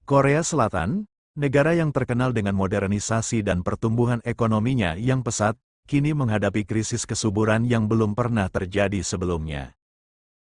Korea Selatan, negara yang terkenal dengan modernisasi dan pertumbuhan ekonominya yang pesat, kini menghadapi krisis kesuburan yang belum pernah terjadi sebelumnya.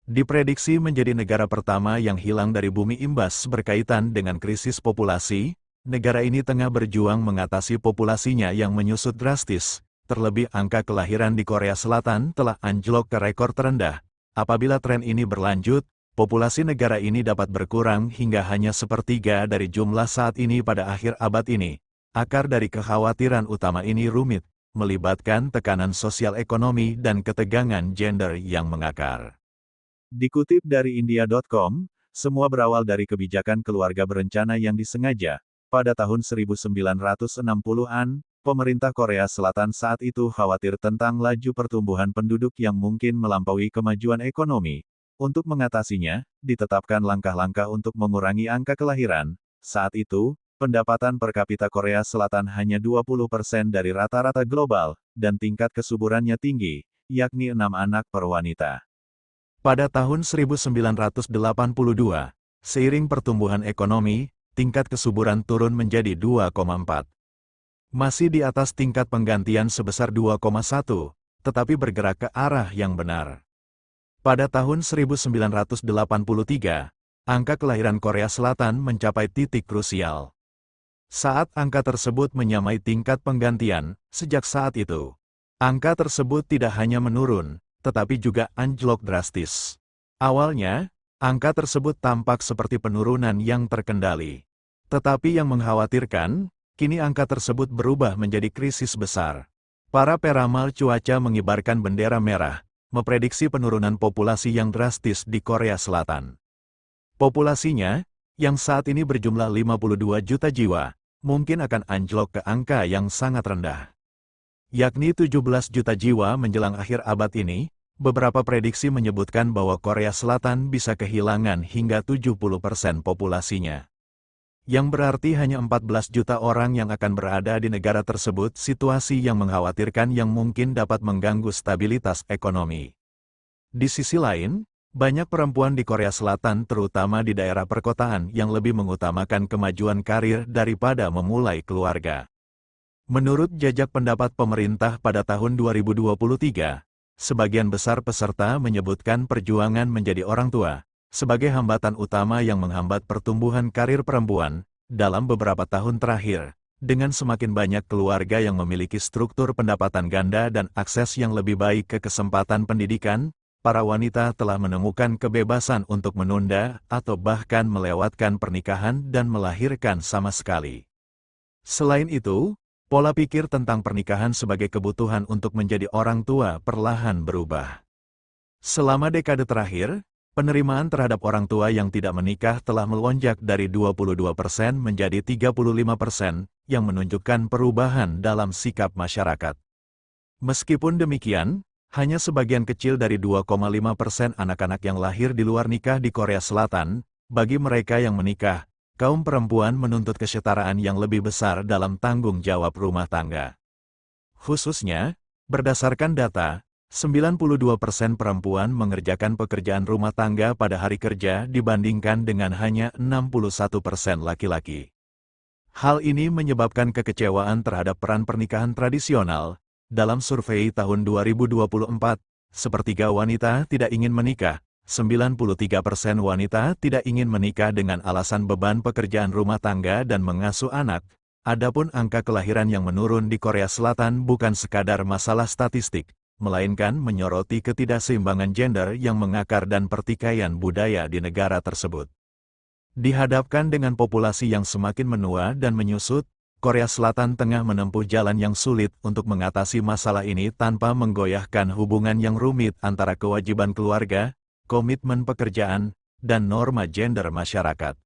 Diprediksi menjadi negara pertama yang hilang dari bumi imbas berkaitan dengan krisis populasi, negara ini tengah berjuang mengatasi populasinya yang menyusut drastis, terlebih angka kelahiran di Korea Selatan telah anjlok ke rekor terendah. Apabila tren ini berlanjut, populasi negara ini dapat berkurang hingga hanya sepertiga dari jumlah saat ini pada akhir abad ini. Akar dari kekhawatiran utama ini rumit, melibatkan tekanan sosial ekonomi dan ketegangan gender yang mengakar. Dikutip dari India.com, semua berawal dari kebijakan keluarga berencana yang disengaja. Pada tahun 1960-an, pemerintah Korea Selatan saat itu khawatir tentang laju pertumbuhan penduduk yang mungkin melampaui kemajuan ekonomi. Untuk mengatasinya, ditetapkan langkah-langkah untuk mengurangi angka kelahiran. Saat itu, pendapatan per kapita Korea Selatan hanya 20% dari rata-rata global, dan tingkat kesuburannya tinggi, yakni 6 anak per wanita. Pada tahun 1982, seiring pertumbuhan ekonomi, tingkat kesuburan turun menjadi 2,4. Masih di atas tingkat penggantian sebesar 2,1, tetapi bergerak ke arah yang benar. Pada tahun 1983, angka kelahiran Korea Selatan mencapai titik krusial. Saat angka tersebut menyamai tingkat penggantian, sejak saat itu, angka tersebut tidak hanya menurun, tetapi juga anjlok drastis. Awalnya, angka tersebut tampak seperti penurunan yang terkendali. Tetapi yang mengkhawatirkan, kini angka tersebut berubah menjadi krisis besar. Para peramal cuaca mengibarkan bendera merah, memprediksi penurunan populasi yang drastis di Korea Selatan. Populasinya, yang saat ini berjumlah 52 juta jiwa, mungkin akan anjlok ke angka yang sangat rendah, yakni 17 juta jiwa menjelang akhir abad ini. Beberapa prediksi menyebutkan bahwa Korea Selatan bisa kehilangan hingga 70% populasinya. Yang berarti hanya 14 juta orang yang akan berada di negara tersebut, situasi yang mengkhawatirkan yang mungkin dapat mengganggu stabilitas ekonomi. Di sisi lain, banyak perempuan di Korea Selatan terutama di daerah perkotaan yang lebih mengutamakan kemajuan karir daripada memulai keluarga. Menurut jajak pendapat pemerintah pada tahun 2023, sebagian besar peserta menyebutkan perjuangan menjadi orang tua sebagai hambatan utama yang menghambat pertumbuhan karir perempuan dalam beberapa tahun terakhir. Dengan semakin banyak keluarga yang memiliki struktur pendapatan ganda dan akses yang lebih baik ke kesempatan pendidikan, para wanita telah menemukan kebebasan untuk menunda atau bahkan melewatkan pernikahan dan melahirkan sama sekali. Selain itu, pola pikir tentang pernikahan sebagai kebutuhan untuk menjadi orang tua perlahan berubah. Selama dekade terakhir, penerimaan terhadap orang tua yang tidak menikah telah melonjak dari 22% menjadi 35%, yang menunjukkan perubahan dalam sikap masyarakat. Meskipun demikian, hanya sebagian kecil dari 2,5% anak-anak yang lahir di luar nikah di Korea Selatan. Bagi mereka yang menikah, kaum perempuan menuntut kesetaraan yang lebih besar dalam tanggung jawab rumah tangga. Khususnya, berdasarkan data, 92% perempuan mengerjakan pekerjaan rumah tangga pada hari kerja dibandingkan dengan hanya 61% laki-laki. Hal ini menyebabkan kekecewaan terhadap peran pernikahan tradisional. Dalam survei tahun 2024, sepertiga wanita tidak ingin menikah. 93% wanita tidak ingin menikah dengan alasan beban pekerjaan rumah tangga dan mengasuh anak. Adapun angka kelahiran yang menurun di Korea Selatan bukan sekadar masalah statistik, melainkan menyoroti ketidakseimbangan gender yang mengakar dan pertikaian budaya di negara tersebut. Dihadapkan dengan populasi yang semakin menua dan menyusut, Korea Selatan tengah menempuh jalan yang sulit untuk mengatasi masalah ini tanpa menggoyahkan hubungan yang rumit antara kewajiban keluarga, komitmen pekerjaan, dan norma gender masyarakat.